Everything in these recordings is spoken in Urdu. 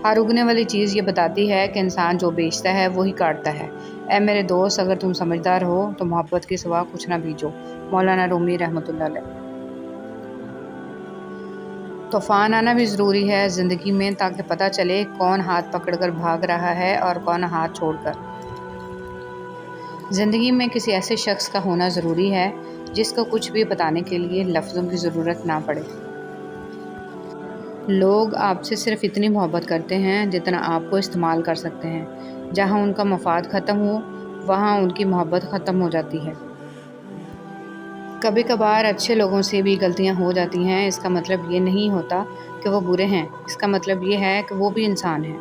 ہر اگنے والی چیز یہ بتاتی ہے کہ انسان جو بیچتا ہے وہی کاٹتا ہے۔ اے میرے دوست، اگر تم سمجھدار ہو تو محبت کے سوا کچھ نہ بیچو۔ مولانا رومی رحمۃ اللہ علیہ۔ طوفان آنا بھی ضروری ہے زندگی میں، تاکہ پتہ چلے کون ہاتھ پکڑ کر بھاگ رہا ہے اور کون ہاتھ چھوڑ کر۔ زندگی میں کسی ایسے شخص کا ہونا ضروری ہے جس کو کچھ بھی بتانے کے لیے لفظوں کی ضرورت نہ پڑے۔ لوگ آپ سے صرف اتنی محبت کرتے ہیں جتنا آپ کو استعمال کر سکتے ہیں۔ جہاں ان کا مفاد ختم ہو، وہاں ان کی محبت ختم ہو جاتی ہے۔ کبھی کبھار اچھے لوگوں سے بھی غلطیاں ہو جاتی ہیں۔ اس کا مطلب یہ نہیں ہوتا کہ وہ برے ہیں، اس کا مطلب یہ ہے کہ وہ بھی انسان ہیں۔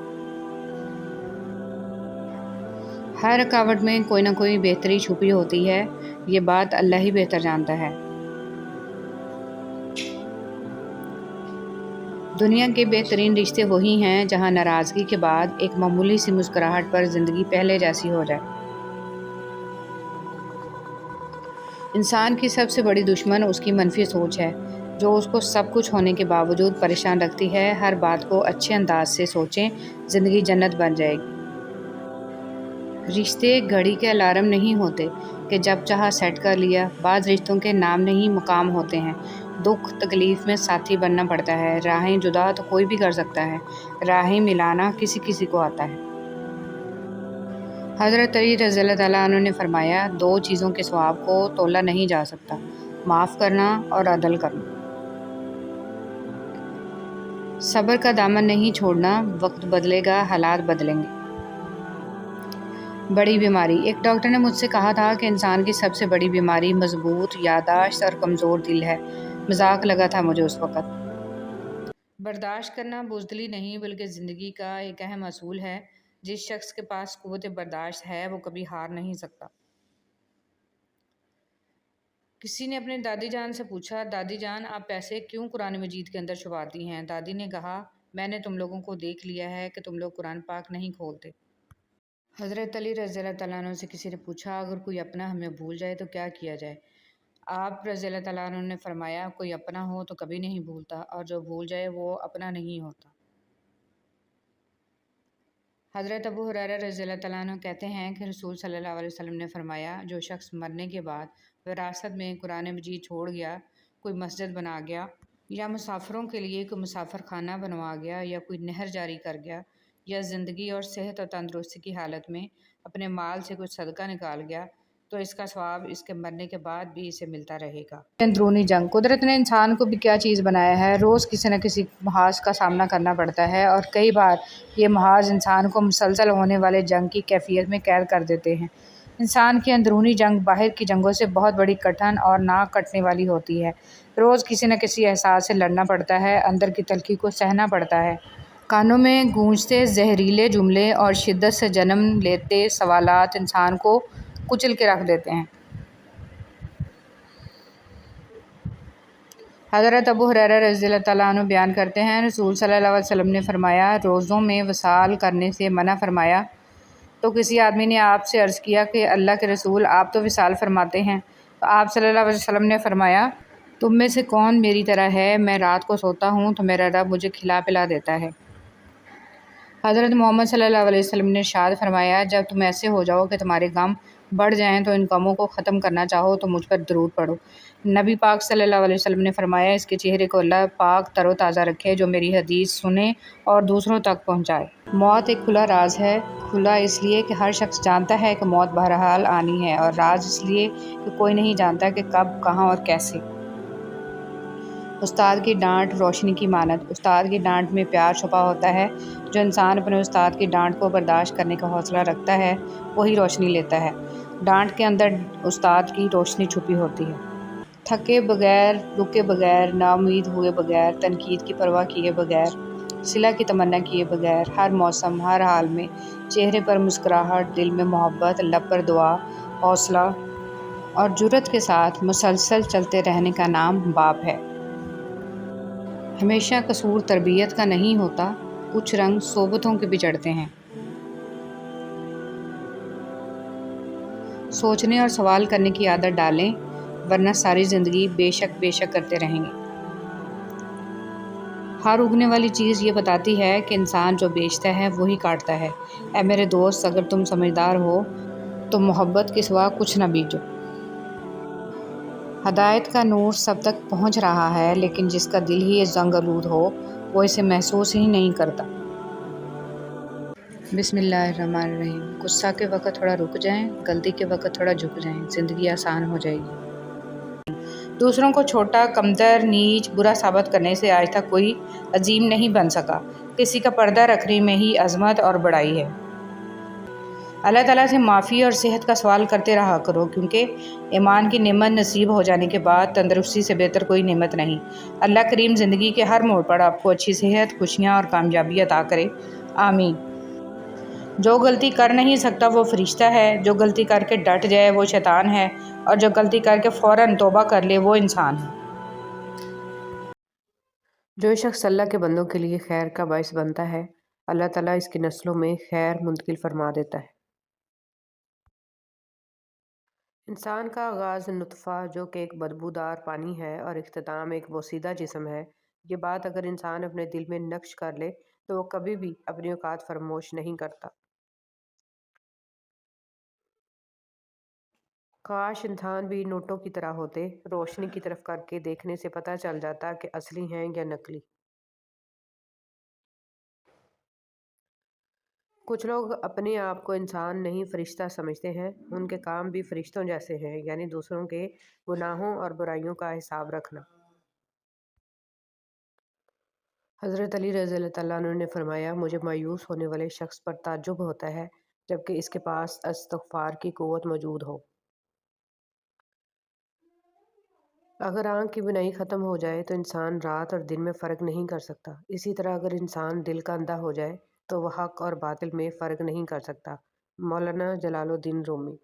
ہر رکاوٹ میں کوئی نہ کوئی بہتری چھپی ہوتی ہے، یہ بات اللہ ہی بہتر جانتا ہے۔ دنیا کے بہترین رشتے وہی ہیں جہاں ناراضگی کے بعد ایک معمولی سی مسکراہٹ پر زندگی پہلے جیسی ہو جائے۔ انسان کی سب سے بڑی دشمن اس کی منفی سوچ ہے، جو اس کو سب کچھ ہونے کے باوجود پریشان رکھتی ہے۔ ہر بات کو اچھے انداز سے سوچیں، زندگی جنت بن جائے گی۔ رشتے گھڑی کے الارم نہیں ہوتے کہ جب چاہا سیٹ کر لیا۔ بعض رشتوں کے نام نہیں مقام ہوتے ہیں۔ دکھ تکلیف میں ساتھی بننا پڑتا ہے۔ راہیں جدا تو کوئی بھی کر سکتا ہے، راہیں ملانا کسی کسی کو آتا ہے۔ حضرت علی رضی اللہ تعالیٰ عنہ نے فرمایا، دو چیزوں کے ثواب کو تولا نہیں جا سکتا، معاف کرنا اور عدل کرنا۔ صبر کا دامن نہیں چھوڑنا، وقت بدلے گا، حالات بدلیں گے۔ بڑی بیماری۔ ایک ڈاکٹر نے مجھ سے کہا تھا کہ انسان کی سب سے بڑی بیماری مضبوط یادداشت اور کمزور دل ہے۔ مذاق لگا تھا مجھے اس وقت۔ برداشت کرنا بزدلی نہیں بلکہ زندگی کا ایک اہم اصول ہے۔ جس شخص کے پاس قوت برداشت ہے وہ کبھی ہار نہیں سکتا۔ کسی نے اپنے دادی جان سے پوچھا، دادی جان آپ پیسے کیوں قرآن مجید کے اندر چھپاتی ہیں؟ دادی نے کہا، میں نے تم لوگوں کو دیکھ لیا ہے کہ تم لوگ قرآن پاک نہیں کھولتے۔ حضرت علی رضی اللہ تعالیٰ عنہ سے کسی نے پوچھا، اگر کوئی اپنا ہمیں بھول جائے تو کیا کیا جائے؟ آپ رضی اللہ تعالیٰ عنہ نے فرمایا، کوئی اپنا ہو تو کبھی نہیں بھولتا، اور جو بھول جائے وہ اپنا نہیں ہوتا۔ حضرت ابو ہریرہ رضی اللہ تعالیٰ عنہ کہتے ہیں کہ رسول صلی اللہ علیہ وسلم نے فرمایا، جو شخص مرنے کے بعد وراثت میں قرآن مجید چھوڑ گیا، کوئی مسجد بنا گیا، یا مسافروں کے لیے کوئی مسافر خانہ بنوا گیا، یا کوئی نہر جاری کر گیا، یا زندگی اور صحت اور تندرستی کی حالت میں اپنے مال سے کچھ صدقہ نکال گیا، تو اس کا ثواب اس کے مرنے کے بعد بھی اسے ملتا رہے گا۔ اندرونی جنگ۔ قدرت نے انسان کو بھی کیا چیز بنایا ہے، روز کسی نہ کسی محاذ کا سامنا کرنا پڑتا ہے، اور کئی بار یہ محاذ انسان کو مسلسل ہونے والے جنگ کی کیفیت میں قید کر دیتے ہیں۔ انسان کی اندرونی جنگ باہر کی جنگوں سے بہت بڑی، کٹھن اور نہ کٹنے والی ہوتی ہے۔ روز کسی نہ کسی احساس سے لڑنا پڑتا ہے، اندر کی تلخی کو سہنا پڑتا ہے۔ کانوں میں گونجتے زہریلے جملے اور شدت سے جنم لیتے سوالات انسان کو کچل کے رکھ دیتے ہیں۔ حضرت ابو ہریرہ رضی اللہ تعالیٰ عنہ بیان کرتے ہیں، رسول صلی اللہ علیہ وسلم نے فرمایا، روزوں میں وصال کرنے سے منع فرمایا۔ تو کسی آدمی نے آپ سے عرض کیا کہ اللہ کے رسول، آپ تو وصال فرماتے ہیں۔ تو آپ صلی اللہ علیہ وسلم نے فرمایا، تم میں سے کون میری طرح ہے؟ میں رات کو سوتا ہوں تو میرا رب مجھے کھلا پلا دیتا ہے۔ حضرت محمد صلی اللہ علیہ وسلم نے ارشاد فرمایا، جب تم ایسے ہو جاؤ کہ تمہارے غم بڑھ جائیں تو ان غموں کو ختم کرنا چاہو تو مجھ پر درود پڑھو۔ نبی پاک صلی اللہ علیہ وسلم نے فرمایا، اس کے چہرے کو اللہ پاک تر و تازہ رکھے جو میری حدیث سنے اور دوسروں تک پہنچائے۔ موت ایک کھلا راز ہے، کھلا اس لیے کہ ہر شخص جانتا ہے کہ موت بہرحال آنی ہے، اور راز اس لیے کہ کوئی نہیں جانتا کہ کب، کہاں اور کیسے۔ استاد کی ڈانٹ روشنی کی مانند۔ استاد کی ڈانٹ میں پیار چھپا ہوتا ہے۔ جو انسان اپنے استاد کی ڈانٹ کو برداشت کرنے کا حوصلہ رکھتا ہے وہی روشنی لیتا ہے۔ ڈانٹ کے اندر استاد کی روشنی چھپی ہوتی ہے۔ تھکے بغیر، رکے بغیر، ناامید ہوئے بغیر، تنقید کی پرواہ کیے بغیر، صلح کی تمنا کیے بغیر، ہر موسم، ہر حال میں چہرے پر مسکراہٹ، دل میں محبت، لب پر دعا، حوصلہ اور جرأت کے ساتھ مسلسل چلتے رہنے کا نام باپ ہے۔ ہمیشہ قصور تربیت کا نہیں ہوتا، کچھ رنگ صحبتوں کے بھی چڑھتے ہیں۔ سوچنے اور سوال کرنے کی عادت ڈالیں، ورنہ ساری زندگی بے شک کرتے رہیں گے۔ ہر اگنے والی چیز یہ بتاتی ہے کہ انسان جو بیچتا ہے وہی کاٹتا ہے۔ اے میرے دوست، اگر تم سمجھدار ہو تو محبت کے سوا کچھ نہ بیچو۔ ہدایت کا نور سب تک پہنچ رہا ہے، لیکن جس کا دل ہی زنگ آلود ہو وہ اسے محسوس ہی نہیں کرتا۔ بسم اللہ الرحمن الرحیم۔ غصہ کے وقت تھوڑا رک جائیں، غلطی کے وقت تھوڑا جھک جائیں، زندگی آسان ہو جائے گی۔ دوسروں کو چھوٹا، کمتر، نیچ، برا ثابت کرنے سے آج تک کوئی عظیم نہیں بن سکا۔ کسی کا پردہ رکھنے میں ہی عظمت اور بڑائی ہے۔ اللہ تعالیٰ سے معافی اور صحت کا سوال کرتے رہا کرو، کیونکہ ایمان کی نعمت نصیب ہو جانے کے بعد تندرستی سے بہتر کوئی نعمت نہیں۔ اللہ کریم زندگی کے ہر موڑ پر آپ کو اچھی صحت، خوشیاں اور کامیابی عطا کرے، آمین۔ جو غلطی کر نہیں سکتا وہ فرشتہ ہے، جو غلطی کر کے ڈٹ جائے وہ شیطان ہے، اور جو غلطی کر کے فوراً توبہ کر لے وہ انسان ہے۔ جو شخص اللہ کے بندوں کے لیے خیر کا باعث بنتا ہے، اللہ تعالیٰ اس کی نسلوں میں خیر منتقل فرما دیتا ہے۔ انسان کا آغاز نطفہ، جو کہ ایک بدبودار پانی ہے، اور اختتام ایک بوسیدہ جسم ہے۔ یہ بات اگر انسان اپنے دل میں نقش کر لے تو وہ کبھی بھی اپنی اوقات فراموش نہیں کرتا۔ کاش انسان بھی نوٹوں کی طرح ہوتے، روشنی کی طرف کر کے دیکھنے سے پتہ چل جاتا کہ اصلی ہیں یا نقلی۔ کچھ لوگ اپنے آپ کو انسان نہیں فرشتہ سمجھتے ہیں۔ ان کے کام بھی فرشتوں جیسے ہیں، یعنی دوسروں کے گناہوں اور برائیوں کا حساب رکھنا۔ حضرت علی رضی اللہ تعالیٰ عنہ نے فرمایا، مجھے مایوس ہونے والے شخص پر تعجب ہوتا ہے جبکہ اس کے پاس استغفار کی قوت موجود ہو۔ اگر آنکھ کی بینائی ختم ہو جائے تو انسان رات اور دن میں فرق نہیں کر سکتا۔ اسی طرح اگر انسان دل کا اندھا ہو جائے تو وہ حق اور باطل میں فرق نہیں کر سکتا۔ مولانا جلال الدین رومی۔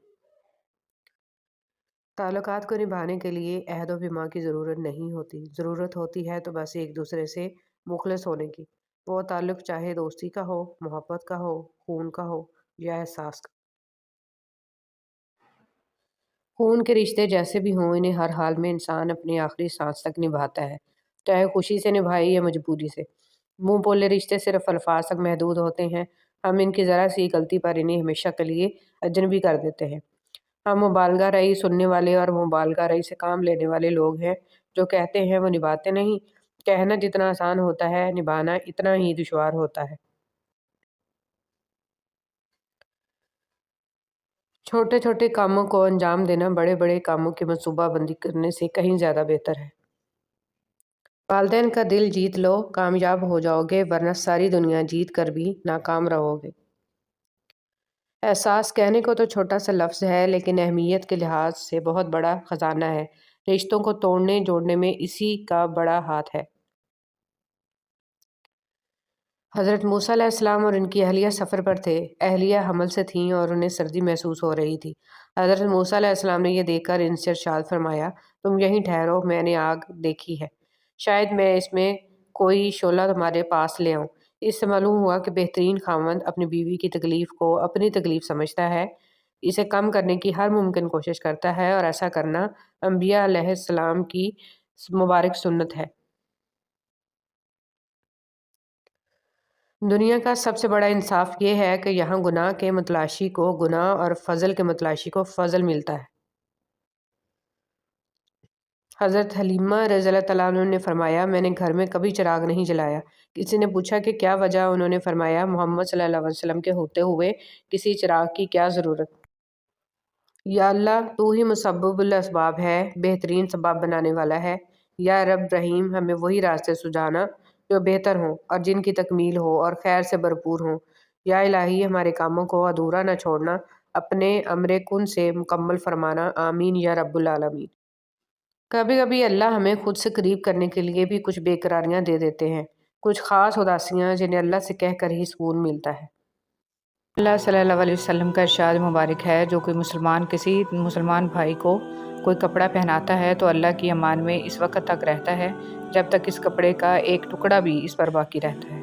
تعلقات کو نبھانے کے لیے عہد و پیمان کی ضرورت نہیں ہوتی، ضرورت ہوتی ہے تو بس ایک دوسرے سے مخلص ہونے کی۔ وہ تعلق چاہے دوستی کا ہو، محبت کا ہو، خون کا ہو یا احساس کا۔ خون کے رشتے جیسے بھی ہوں، انہیں ہر حال میں انسان اپنی آخری سانس تک نبھاتا ہے، چاہے خوشی سے نبھائے یا مجبوری سے۔ منہ بولے رشتے صرف الفاظ تک محدود ہوتے ہیں۔ ہم ان کی ذرا سی غلطی پر انہیں ہمیشہ کے لیے اجنبی کر دیتے ہیں۔ ہم مبالغہ رئی سننے والے اور مبالغہ رئی سے کام لینے والے لوگ ہیں، جو کہتے ہیں وہ نبھاتے نہیں۔ کہنا جتنا آسان ہوتا ہے، نبھانا اتنا ہی دشوار ہوتا ہے۔ چھوٹے چھوٹے کاموں کو انجام دینا بڑے بڑے کاموں کی منصوبہ بندی کرنے سے کہیں زیادہ بہتر ہے۔ والدین کا دل جیت لو، کامیاب ہو جاؤ گے، ورنہ ساری دنیا جیت کر بھی ناکام رہو گے۔ احساس کہنے کو تو چھوٹا سا لفظ ہے، لیکن اہمیت کے لحاظ سے بہت بڑا خزانہ ہے۔ رشتوں کو توڑنے جوڑنے میں اسی کا بڑا ہاتھ ہے۔ حضرت موسیٰ علیہ السلام اور ان کی اہلیہ سفر پر تھے۔ اہلیہ حمل سے تھیں اور انہیں سردی محسوس ہو رہی تھی۔ حضرت موسیٰ علیہ السلام نے یہ دیکھ کر ان سے ارشاد فرمایا، تم یہیں ٹھہرو، میں نے آگ دیکھی ہے، شاید میں اس میں کوئی شعلہ تمہارے پاس لے آؤں۔ اس سے معلوم ہوا کہ بہترین خاوند اپنی بیوی کی تکلیف کو اپنی تکلیف سمجھتا ہے، اسے کم کرنے کی ہر ممکن کوشش کرتا ہے، اور ایسا کرنا انبیاء علیہ السلام کی مبارک سنت ہے۔ دنیا کا سب سے بڑا انصاف یہ ہے کہ یہاں گناہ کے متلاشی کو گناہ اور فضل کے متلاشی کو فضل ملتا ہے۔ حضرت حلیمہ رضی اللہ تعالیٰ عنہ نے فرمایا، میں نے گھر میں کبھی چراغ نہیں جلایا۔ کسی نے پوچھا کہ کیا وجہ؟ انہوں نے فرمایا، محمد صلی اللہ علیہ وسلم کے ہوتے ہوئے کسی چراغ کی کیا ضرورت؟ یا اللہ، تو ہی مسبب الاسباب ہے، بہترین سبب بنانے والا ہے۔ یا رب رحیم، ہمیں وہی راستے سجانا جو بہتر ہوں اور جن کی تکمیل ہو اور خیر سے بھرپور ہوں۔ یا الہی، ہمارے کاموں کو ادھورا نہ چھوڑنا، اپنے امر کن سے مکمل فرمانا، آمین یا رب العالمین۔ کبھی کبھی اللہ ہمیں خود سے قریب کرنے کے لیے بھی کچھ بے قراریاں دے دیتے ہیں، کچھ خاص اداسیاں جنہیں اللہ سے کہہ کر ہی سکون ملتا ہے۔ اللہ صلی اللہ علیہ وسلم کا ارشاد مبارک ہے، جو کوئی مسلمان کسی مسلمان بھائی کو کوئی کپڑا پہناتا ہے تو اللہ کی امان میں اس وقت تک رہتا ہے جب تک اس کپڑے کا ایک ٹکڑا بھی اس پر باقی رہتا ہے۔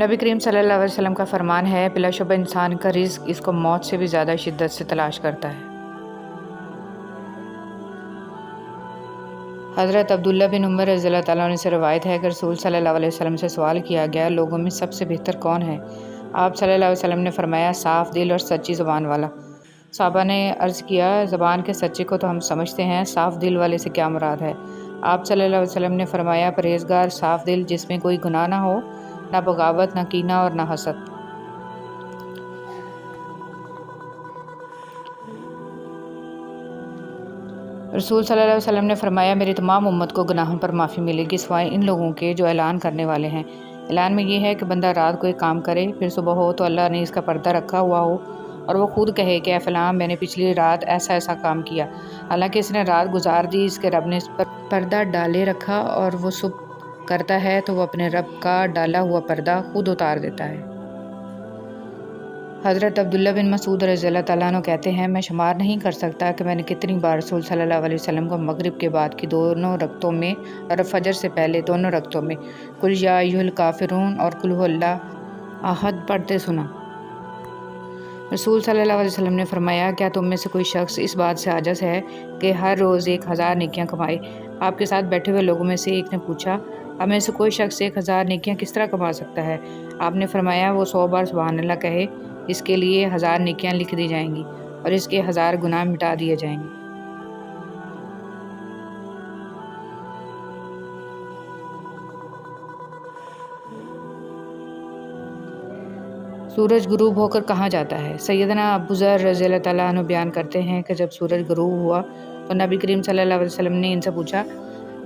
نبی کریم صلی اللہ علیہ وسلم کا فرمان ہے، بلا شبہ انسان کا رزق اس کو موت سے بھی زیادہ شدت سے تلاش کرتا ہے۔ حضرت عبداللہ بن عمر رضی اللہ تعالیٰ عنہ سے روایت ہے کہ رسول صلی اللہ علیہ وسلم سے سوال کیا گیا، لوگوں میں سب سے بہتر کون ہے؟ آپ صلی اللہ علیہ وسلم نے فرمایا، صاف دل اور سچی زبان والا۔ صحابہ نے عرض کیا، زبان کے سچے کو تو ہم سمجھتے ہیں، صاف دل والے سے کیا مراد ہے؟ آپ صلی اللہ علیہ وسلم نے فرمایا، پرہیزگار صاف دل جس میں کوئی گناہ نہ ہو، نہ بغاوت، نہ کینہ اور نہ حسد۔ رسول صلی اللہ علیہ وسلم نے فرمایا، میری تمام امت کو گناہوں پر معافی ملے گی سوائے ان لوگوں کے جو اعلان کرنے والے ہیں۔ اعلان میں یہ ہے کہ بندہ رات کو ایک کام کرے، پھر صبح ہو تو اللہ نے اس کا پردہ رکھا ہوا ہو اور وہ خود کہے کہ اے فلاں، میں نے پچھلی رات ایسا ایسا کام کیا، حالانکہ اس نے رات گزار دی، اس کے رب نے اس پر پردہ ڈالے رکھا، اور وہ صبح کرتا ہے تو وہ اپنے رب کا ڈالا ہوا پردہ خود اتار دیتا ہے۔ حضرت عبداللہ بن مسعود رضی اللہ تعالیٰ عنہ کہتے ہیں، میں شمار نہیں کر سکتا کہ میں نے کتنی بار رسول صلی اللہ علیہ وسلم کو مغرب کے بعد کی دونوں رکعتوں میں اور فجر سے پہلے دونوں رکعتوں میں قل یا ایھا الکافرون اور قل ھو اللہ احد پڑھتے سنا۔ رسول صلی اللہ علیہ وسلم نے فرمایا، کیا تم میں سے کوئی شخص اس بات سے عاجز ہے کہ ہر روز 1000 نیکیاں کمائے؟ آپ کے ساتھ بیٹھے ہوئے لوگوں میں سے ایک نے پوچھا، ہم میں سے کوئی شخص 1000 نیکیاں کس طرح کما سکتا ہے؟ آپ نے فرمایا، وہ 100 بار سبحان اللہ کہے، اس کے لیے 1000 نیکیاں لکھ دی جائیں گی اور اس کے 1000 گناہ مٹا دیے جائیں گے۔ سورج غروب ہو کر کہاں جاتا ہے؟ سیدنا ابو ذر رضی اللہ تعالیٰ عنہ بیان کرتے ہیں کہ جب سورج غروب ہوا تو نبی کریم صلی اللہ علیہ وسلم نے ان سے پوچھا،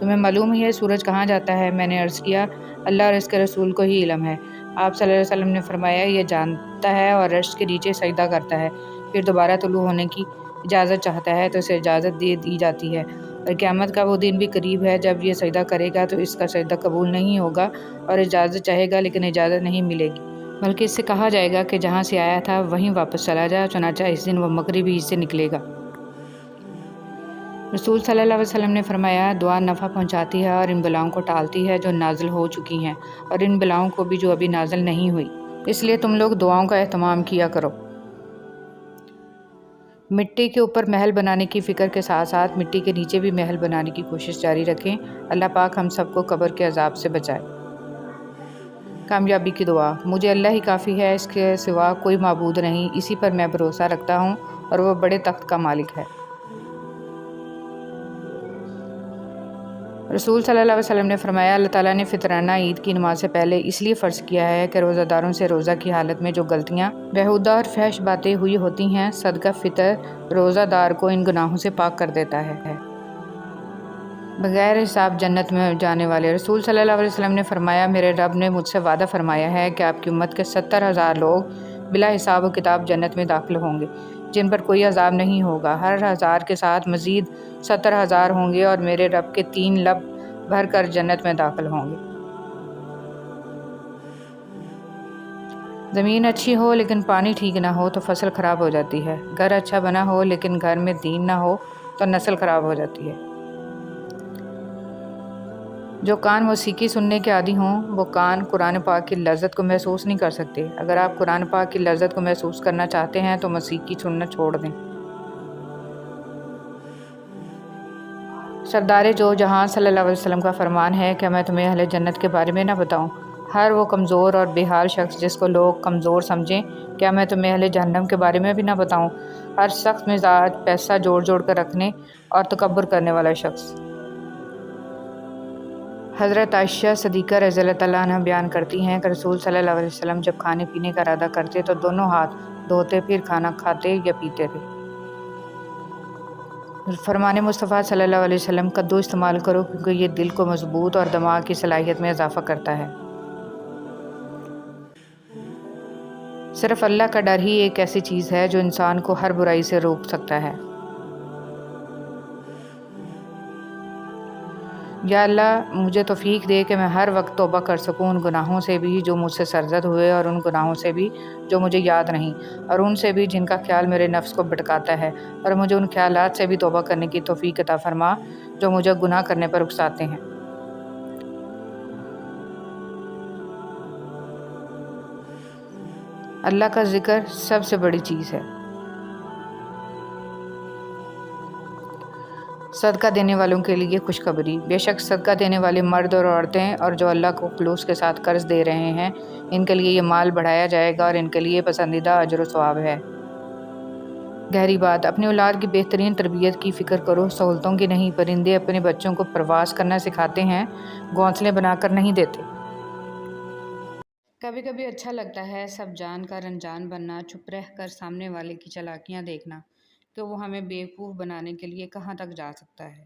تمہیں معلوم ہے سورج کہاں جاتا ہے؟ میں نے عرض کیا، اللہ اور اس کے رسول کو ہی علم ہے۔ آپ صلی اللہ علیہ وسلم نے فرمایا، یہ جانتا ہے اور عرش کے نیچے سجدہ کرتا ہے، پھر دوبارہ طلوع ہونے کی اجازت چاہتا ہے تو اسے اجازت دے دی جاتی ہے، اور قیامت کا وہ دن بھی قریب ہے جب یہ سجدہ کرے گا تو اس کا سجدہ قبول نہیں ہوگا، اور اجازت چاہے گا لیکن اجازت نہیں ملے گی، بلکہ اس سے کہا جائے گا کہ جہاں سے آیا تھا وہیں واپس چلا جا، چنانچہ اس دن وہ مغربی سے نکلے گا۔ رسول صلی اللہ علیہ وسلم نے فرمایا، دعا نفع پہنچاتی ہے اور ان بلاؤں کو ٹالتی ہے جو نازل ہو چکی ہیں، اور ان بلاؤں کو بھی جو ابھی نازل نہیں ہوئی، اس لیے تم لوگ دعاؤں کا اہتمام کیا کرو۔ مٹی کے اوپر محل بنانے کی فکر کے ساتھ ساتھ مٹی کے نیچے بھی محل بنانے کی کوشش جاری رکھیں۔ اللہ پاک ہم سب کو قبر کے عذاب سے بچائے۔ کامیابی کی دعا، مجھے اللہ ہی کافی ہے، اس کے سوا کوئی معبود نہیں، اسی پر میں بھروسہ رکھتا ہوں اور وہ بڑے تخت کا مالک ہے۔ رسول صلی اللہ علیہ وسلم نے فرمایا، اللہ تعالیٰ نے فطرانہ عید کی نماز سے پہلے اس لیے فرض کیا ہے کہ روزہ داروں سے روزہ کی حالت میں جو غلطیاں، بیہودہ اور فحش باتیں ہوئی ہوتی ہیں، صدقہ فطر روزہ دار کو ان گناہوں سے پاک کر دیتا ہے۔ بغیر حساب جنت میں جانے والے، رسول صلی اللہ علیہ وسلم نے فرمایا، میرے رب نے مجھ سے وعدہ فرمایا ہے کہ آپ کی امت کے 70,000 لوگ بلا حساب و کتاب جنت میں داخل ہوں گے، جن پر کوئی عذاب نہیں ہوگا، ہر 1000 کے ساتھ مزید 70,000 ہوں گے اور میرے رب کے 3 لب بھر کر جنت میں داخل ہوں گے۔ زمین اچھی ہو لیکن پانی ٹھیک نہ ہو تو فصل خراب ہو جاتی ہے، گھر اچھا بنا ہو لیکن گھر میں دین نہ ہو تو نسل خراب ہو جاتی ہے۔ جو کان موسیقی سننے کے عادی ہوں، وہ کان قرآن پاک کی لذت کو محسوس نہیں کر سکتے۔ اگر آپ قرآن پاک کی لذت کو محسوس کرنا چاہتے ہیں تو موسیقی سننا چھوڑ دیں۔ سردار دو جہاں صلی اللہ علیہ وسلم کا فرمان ہے کہ میں تمہیں اہل جنت کے بارے میں نہ بتاؤں؟ ہر وہ کمزور اور بے حال شخص جس کو لوگ کمزور سمجھیں، کیا میں تمہیں اہل جہنم کے بارے میں بھی نہ بتاؤں؟ ہر سخت مزاج، پیسہ جوڑ جوڑ کر رکھنے اور تکبر کرنے والا شخص۔ حضرت عائشہ صدیقہ رضی اللہ تعالیٰ عنہ بیان کرتی ہیں کہ رسول صلی اللہ علیہ وسلم جب کھانے پینے کا ارادہ کرتے تو دونوں ہاتھ دھوتے پھر کھانا کھاتے یا پیتے تھے۔ فرمان مصطفیٰ صلی اللہ علیہ وسلم، کدو استعمال کرو کیونکہ یہ دل کو مضبوط اور دماغ کی صلاحیت میں اضافہ کرتا ہے۔ صرف اللہ کا ڈر ہی ایک ایسی چیز ہے جو انسان کو ہر برائی سے روک سکتا ہے۔ یا اللہ مجھے توفیق دے کہ میں ہر وقت توبہ کر سکوں، ان گناہوں سے بھی جو مجھ سے سرزد ہوئے اور ان گناہوں سے بھی جو مجھے یاد نہیں، اور ان سے بھی جن کا خیال میرے نفس کو بھٹکاتا ہے، اور مجھے ان خیالات سے بھی توبہ کرنے کی توفیق عطا فرما جو مجھے گناہ کرنے پر اکساتے ہیں۔ اللہ کا ذکر سب سے بڑی چیز ہے۔ صدقہ دینے والوں کے لیے خوشخبری، بے شک صدقہ دینے والے مرد اور عورتیں اور جو اللہ کو خلوص کے ساتھ قرض دے رہے ہیں، ان کے لیے یہ مال بڑھایا جائے گا اور ان کے لیے پسندیدہ اجر و ثواب ہے۔ گہری بات، اپنی اولاد کی بہترین تربیت کی فکر کرو، سہولتوں کی نہیں۔ پرندے اپنے بچوں کو پرواز کرنا سکھاتے ہیں، گھونسلے بنا کر نہیں دیتے۔ کبھی کبھی اچھا لگتا ہے سب جان کر انجان بننا، چپ رہ کر سامنے والے کی چالاکیاں دیکھنا کہ وہ ہمیں بیوقوف بنانے کے لیے کہاں تک جا سکتا ہے۔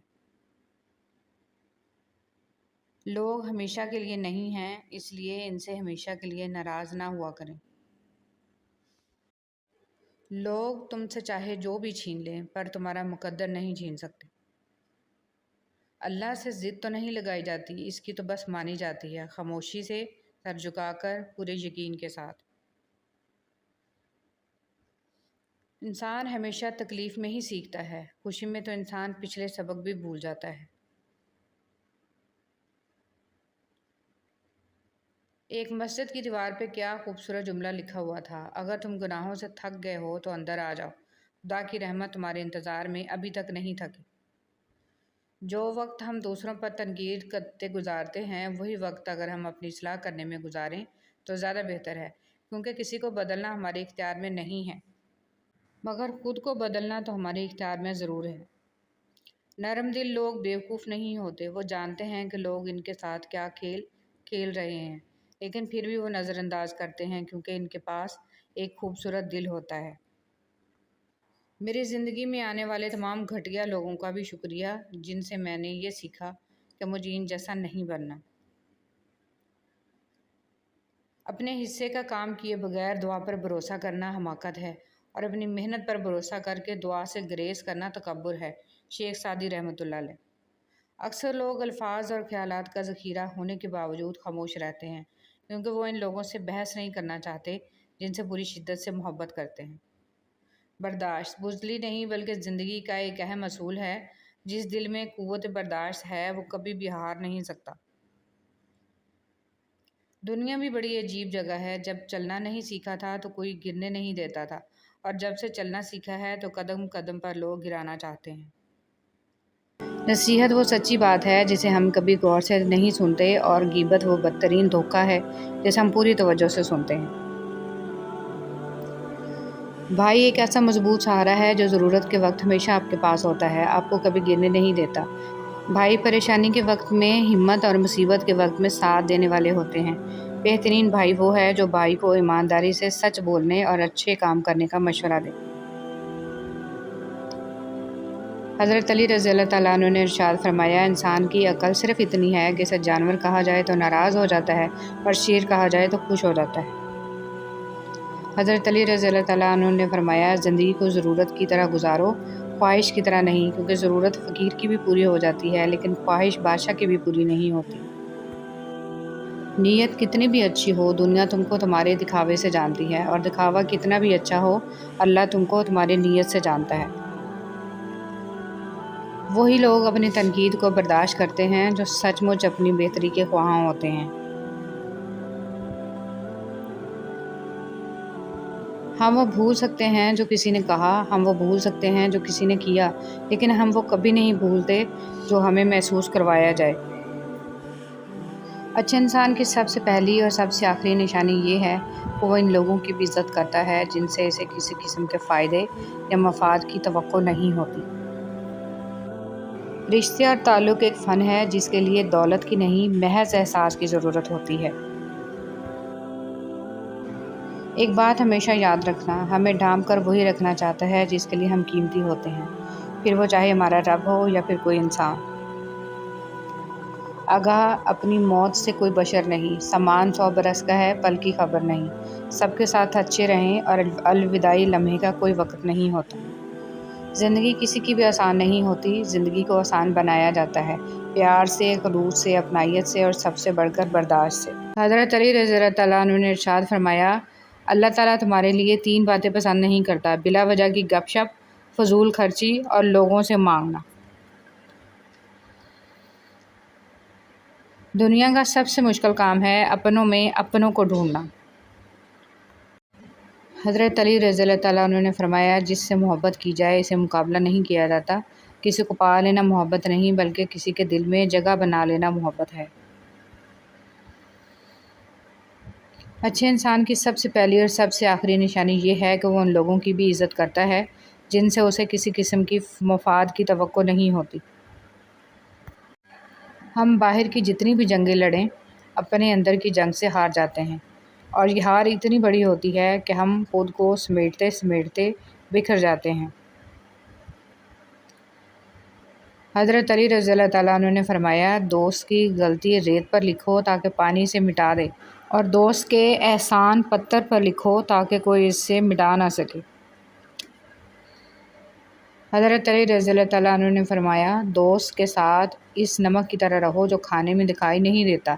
لوگ ہمیشہ کے لیے نہیں ہیں، اس لیے ان سے ہمیشہ کے لیے ناراض نہ ہوا کریں۔ لوگ تم سے چاہے جو بھی چھین لیں پر تمہارا مقدر نہیں چھین سکتے۔ اللہ سے ضد تو نہیں لگائی جاتی، اس کی تو بس مانی جاتی ہے، خاموشی سے، سر جھکا کر، پورے یقین کے ساتھ۔ انسان ہمیشہ تکلیف میں ہی سیکھتا ہے، خوشی میں تو انسان پچھلے سبق بھی بھول جاتا ہے۔ ایک مسجد کی دیوار پہ کیا خوبصورت جملہ لکھا ہوا تھا، اگر تم گناہوں سے تھک گئے ہو تو اندر آ جاؤ، خدا کی رحمت تمہارے انتظار میں ابھی تک نہیں تھکی۔ جو وقت ہم دوسروں پر تنقید کرتے گزارتے ہیں، وہی وقت اگر ہم اپنی اصلاح کرنے میں گزاریں تو زیادہ بہتر ہے، کیونکہ کسی کو بدلنا ہمارے اختیار میں نہیں ہے، مگر خود کو بدلنا تو ہمارے اختیار میں ضرور ہے۔ نرم دل لوگ بیوقوف نہیں ہوتے، وہ جانتے ہیں کہ لوگ ان کے ساتھ کیا کھیل کھیل رہے ہیں، لیکن پھر بھی وہ نظر انداز کرتے ہیں کیونکہ ان کے پاس ایک خوبصورت دل ہوتا ہے۔ میری زندگی میں آنے والے تمام گھٹیا لوگوں کا بھی شکریہ، جن سے میں نے یہ سیکھا کہ مجھے ان جیسا نہیں بننا۔ اپنے حصے کا کام کیے بغیر دعا پر بھروسہ کرنا حماقت ہے، اور اپنی محنت پر بھروسہ کر کے دعا سے گریز کرنا تکبر ہے۔ شیخ سعدی رحمۃ اللہ علیہ۔ اکثر لوگ الفاظ اور خیالات کا ذخیرہ ہونے کے باوجود خاموش رہتے ہیں، کیونکہ وہ ان لوگوں سے بحث نہیں کرنا چاہتے جن سے پوری شدت سے محبت کرتے ہیں۔ برداشت بزدلی نہیں بلکہ زندگی کا ایک اہم اصول ہے، جس دل میں قوت برداشت ہے وہ کبھی بھی ہار نہیں سکتا۔ دنیا بھی بڑی عجیب جگہ ہے، جب چلنا نہیں سیکھا تھا تو کوئی گرنے نہیں دیتا تھا، اور جب سے چلنا سیکھا ہے تو قدم قدم پر لوگ گرانا چاہتے ہیں۔ نصیحت وہ سچی بات ہے جسے ہم کبھی غور سے نہیں سنتے، اور غیبت وہ بدترین دھوکہ ہے جسے ہم پوری توجہ سے سنتے ہیں۔ بھائی ایک ایسا مضبوط سہارا ہے جو ضرورت کے وقت ہمیشہ آپ کے پاس ہوتا ہے، آپ کو کبھی گرنے نہیں دیتا۔ بھائی پریشانی کے وقت میں ہمت اور مصیبت کے وقت میں ساتھ دینے والے ہوتے ہیں۔ بہترین بھائی وہ ہے جو بھائی کو ایمانداری سے سچ بولنے اور اچھے کام کرنے کا مشورہ دے۔ حضرت علی رضی اللہ تعالیٰ عنہ نے ارشاد فرمایا، انسان کی عقل صرف اتنی ہے کہ اسے جانور کہا جائے تو ناراض ہو جاتا ہے اور شیر کہا جائے تو خوش ہو جاتا ہے۔ حضرت علی رضی اللہ تعالیٰ عنہ نے فرمایا، زندگی کو ضرورت کی طرح گزارو، خواہش کی طرح نہیں، کیونکہ ضرورت فقیر کی بھی پوری ہو جاتی ہے لیکن خواہش بادشاہ کی بھی پوری نہیں ہوتی۔ نیت کتنی بھی اچھی ہو، دنیا تم کو تمہارے دکھاوے سے جانتی ہے، اور دکھاوا کتنا بھی اچھا ہو، اللہ تم کو تمہاری نیت سے جانتا ہے۔ وہی لوگ اپنی تنقید کو برداشت کرتے ہیں جو سچ مچ اپنی بہتری کے خواہاں ہوتے ہیں۔ ہم وہ بھول سکتے ہیں جو کسی نے کہا، ہم وہ بھول سکتے ہیں جو کسی نے کیا، لیکن ہم وہ کبھی نہیں بھولتے جو ہمیں محسوس کروایا جائے۔ اچھے انسان کی سب سے پہلی اور سب سے آخری نشانی یہ ہے کہ وہ ان لوگوں کی بھی عزت کرتا ہے جن سے اسے کسی قسم کے فائدے یا مفاد کی توقع نہیں ہوتی۔ رشتے اور تعلق ایک فن ہے جس کے لیے دولت کی نہیں، محض احساس کی ضرورت ہوتی ہے۔ ایک بات ہمیشہ یاد رکھنا، ہمیں ڈھانپ کر وہی رکھنا چاہتا ہے جس کے لیے ہم قیمتی ہوتے ہیں، پھر وہ چاہے ہمارا رب ہو یا پھر کوئی انسان۔ آگاہ اپنی موت سے کوئی بشر نہیں، سامان 100 برس کا ہے، پل کی خبر نہیں۔ سب کے ساتھ اچھے رہیں، اور الوداعی لمحے کا کوئی وقت نہیں ہوتا۔ زندگی کسی کی بھی آسان نہیں ہوتی، زندگی کو آسان بنایا جاتا ہے پیار سے، خلوص سے، اپنائیت سے، اور سب سے بڑھ کر برداشت سے۔ حضرت علی رضی اللہ تعالیٰ عنہ نے ارشاد فرمایا، اللہ تعالیٰ تمہارے لیے 3 باتیں پسند نہیں کرتا، بلا وجہ کی گپ شپ، فضول خرچی اور لوگوں سے مانگنا۔ دنیا کا سب سے مشکل کام ہے اپنوں میں اپنوں کو ڈھونڈنا۔ حضرت علی رضی اللہ تعالیٰ عنہ نے فرمایا، جس سے محبت کی جائے اسے مقابلہ نہیں کیا جاتا، کسی کو پا لینا محبت نہیں بلکہ کسی کے دل میں جگہ بنا لینا محبت ہے۔ اچھے انسان کی سب سے پہلی اور سب سے آخری نشانی یہ ہے کہ وہ ان لوگوں کی بھی عزت کرتا ہے جن سے اسے کسی قسم کی مفاد کی توقع نہیں ہوتی۔ ہم باہر کی جتنی بھی جنگیں لڑیں اپنے اندر کی جنگ سے ہار جاتے ہیں، اور یہ ہار اتنی بڑی ہوتی ہے کہ ہم خود کو سمیٹتے سمیٹتے بکھر جاتے ہیں۔ حضرت علی رضی اللہ تعالیٰ عنہ نے فرمایا، دوست کی غلطی ریت پر لکھو تاکہ پانی سے مٹا دے، اور دوست کے احسان پتھر پر لکھو تاکہ کوئی اس سے مٹا نہ سکے۔ حضرت علی رضی اللہ تعالیٰ عنہ نے فرمایا، دوست کے ساتھ اس نمک کی طرح رہو جو کھانے میں دکھائی نہیں دیتا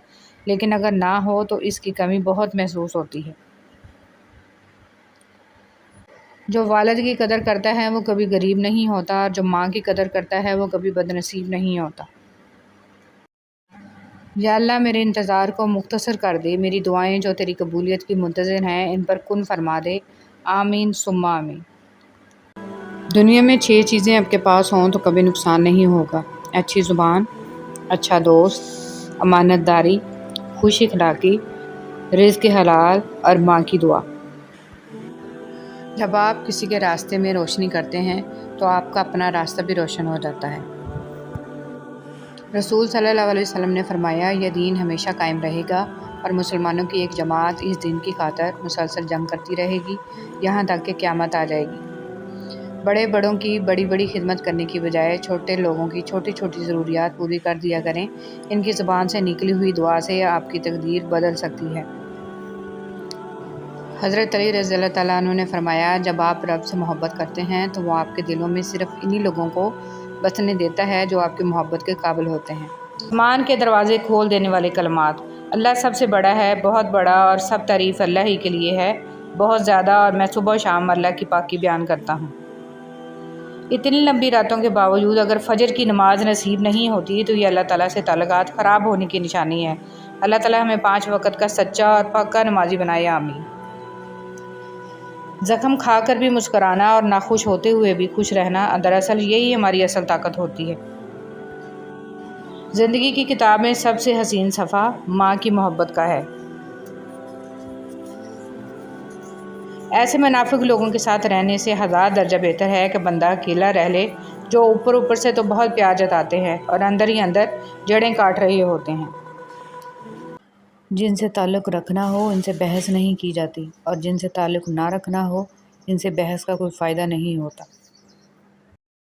لیکن اگر نہ ہو تو اس کی کمی بہت محسوس ہوتی ہے۔ جو والد کی قدر کرتا ہے وہ کبھی غریب نہیں ہوتا، اور جو ماں کی قدر کرتا ہے وہ کبھی بد نصیب نہیں ہوتا۔ یا اللہ میرے انتظار کو مختصر کر دے، میری دعائیں جو تیری قبولیت کی منتظر ہیں ان پر کن فرما دے، آمین ثم آمین۔ دنیا میں 6 چیزیں آپ کے پاس ہوں تو کبھی نقصان نہیں ہوگا: اچھی زبان، اچھا دوست، امانت داری، خوش اخلاقی، رزق حلال اور ماں کی دعا۔ جب آپ کسی کے راستے میں روشنی کرتے ہیں تو آپ کا اپنا راستہ بھی روشن ہو جاتا ہے۔ رسول صلی اللہ علیہ وسلم نے فرمایا، یہ دین ہمیشہ قائم رہے گا اور مسلمانوں کی ایک جماعت اس دین کی خاطر مسلسل جنگ کرتی رہے گی یہاں تک کہ قیامت آ جائے گی۔ بڑے بڑوں کی بڑی بڑی خدمت کرنے کی بجائے چھوٹے لوگوں کی چھوٹی چھوٹی ضروریات پوری کر دیا کریں، ان کی زبان سے نکلی ہوئی دعا سے آپ کی تقدیر بدل سکتی ہے۔ حضرت علی رضی اللہ تعالیٰ عنہ نے فرمایا، جب آپ رب سے محبت کرتے ہیں تو وہ آپ کے دلوں میں صرف انہی لوگوں کو بسنے دیتا ہے جو آپ کی محبت کے قابل ہوتے ہیں۔ ایمان کے دروازے کھول دینے والے کلمات: اللہ سب سے بڑا ہے، بہت بڑا، اور سب تعریف اللہ ہی کے لیے ہے، بہت زیادہ، اور میں صبح و شام اللہ کی پاکی بیان کرتا ہوں۔ اتنی لمبی راتوں کے باوجود اگر فجر کی نماز نصیب نہیں ہوتی تو یہ اللہ تعالیٰ سے تعلقات خراب ہونے کی نشانی ہے۔ اللہ تعالیٰ ہمیں 5 وقت کا سچا اور پکا نمازی بنائے، آمین۔ زخم کھا کر بھی مسکرانا اور ناخوش ہوتے ہوئے بھی خوش رہنا، دراصل یہی ہماری اصل طاقت ہوتی ہے۔ زندگی کی کتاب میں سب سے حسین صفحہ ماں کی محبت کا ہے۔ ایسے منافق لوگوں کے ساتھ رہنے سے 1000 درجہ بہتر ہے کہ بندہ اکیلا رہ لے، جو اوپر اوپر سے تو بہت پیار جتاتے ہیں اور اندر ہی اندر جڑیں کاٹ رہے ہوتے ہیں۔ جن سے تعلق رکھنا ہو ان سے بحث نہیں کی جاتی، اور جن سے تعلق نہ رکھنا ہو ان سے بحث کا کوئی فائدہ نہیں ہوتا۔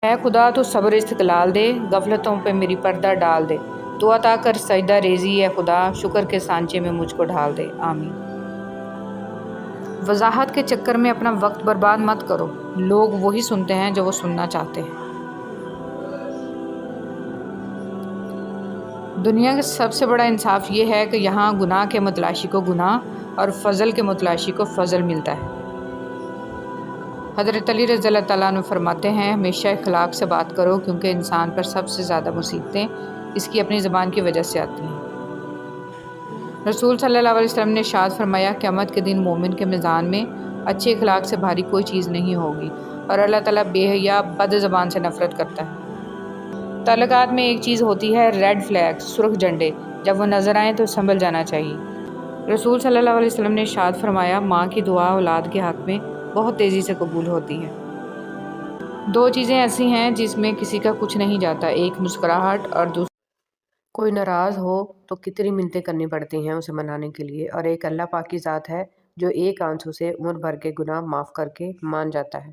اے خدا تو صبر استقلال دے، غفلتوں پہ میری پردہ ڈال دے، تو عطا کر سجدہ ریزی اے خدا، شکر کے سانچے میں مجھ کو ڈھال دے، آمین۔ وضاحت کے چکر میں اپنا وقت برباد مت کرو، لوگ وہی سنتے ہیں جو وہ سننا چاہتے ہیں۔ دنیا کا سب سے بڑا انصاف یہ ہے کہ یہاں گناہ کے متلاشی کو گناہ اور فضل کے متلاشی کو فضل ملتا ہے۔ حضرت علی رضی اللہ تعالیٰ عنہ فرماتے ہیں، ہمیشہ اخلاق سے بات کرو کیونکہ انسان پر سب سے زیادہ مصیبتیں اس کی اپنی زبان کی وجہ سے آتی ہیں۔ رسول صلی اللہ علیہ وسلم نے ارشاد فرمایا، قیامت کے دن مومن کے میزان میں اچھے اخلاق سے بھاری کوئی چیز نہیں ہوگی، اور اللہ تعالیٰ بے حیا بد زبان سے نفرت کرتا ہے۔ تعلقات میں ایک چیز ہوتی ہے ریڈ فلیگ، سرخ جھنڈے، جب وہ نظر آئیں تو سنبھل جانا چاہیے۔ رسول صلی اللہ علیہ وسلم نے ارشاد فرمایا، ماں کی دعا اولاد کے حق میں بہت تیزی سے قبول ہوتی ہے۔ 2 چیزیں ایسی ہیں جس میں کسی کا کچھ نہیں جاتا، ایک مسکراہٹ اور دوسری کوئی ناراض ہو تو کتنی منتیں کرنی پڑتی ہیں اسے منانے کے لیے، اور ایک اللہ پاک کی ذات ہے جو ایک آنسو سے عمر بھر کے گناہ معاف کر کے مان جاتا ہے۔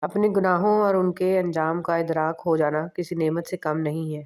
اپنے گناہوں اور ان کے انجام کا ادراک ہو جانا کسی نعمت سے کم نہیں ہے۔